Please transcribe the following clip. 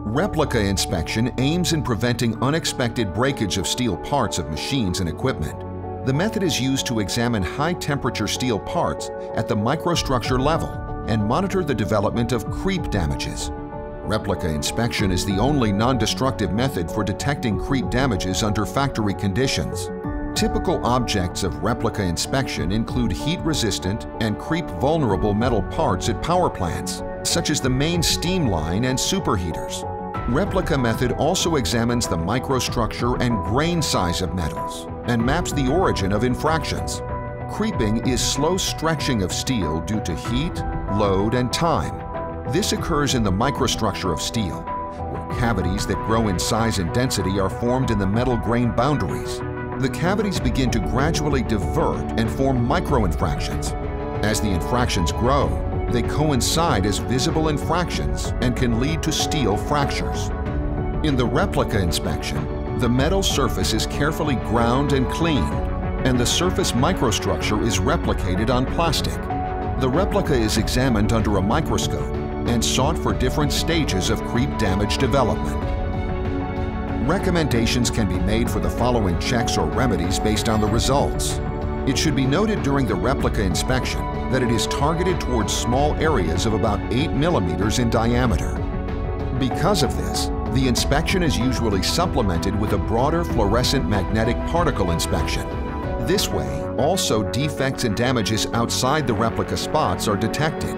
Replica inspection aims in preventing unexpected breakage of steel parts of machines and equipment. The method is used to examine high-temperature steel parts at the microstructure level and monitor the development of creep damages. Replica inspection is the only non-destructive method for detecting creep damages under factory conditions. Typical objects of replica inspection include heat-resistant and creep-vulnerable metal parts at power plants, such as the main steam line and superheaters. Replica method also examines the microstructure and grain size of metals and maps the origin of infractions. Creeping is slow stretching of steel due to heat, load, and time. This occurs in the microstructure of steel, where cavities that grow in size and density are formed in the metal grain boundaries. The cavities begin to gradually divert and form microinfractions. As the infractions grow, they coincide as visible infractions and can lead to steel fractures. In the replica inspection, the metal surface is carefully ground and cleaned, and the surface microstructure is replicated on plastic. The replica is examined under a microscope and sought for different stages of creep damage development. Recommendations can be made for the following checks or remedies based on the results. It should be noted during the replica inspection that it is targeted towards small areas of about 8 millimeters in diameter. Because of this, the inspection is usually supplemented with a broader fluorescent magnetic particle inspection. This way, also defects and damages outside the replica spots are detected.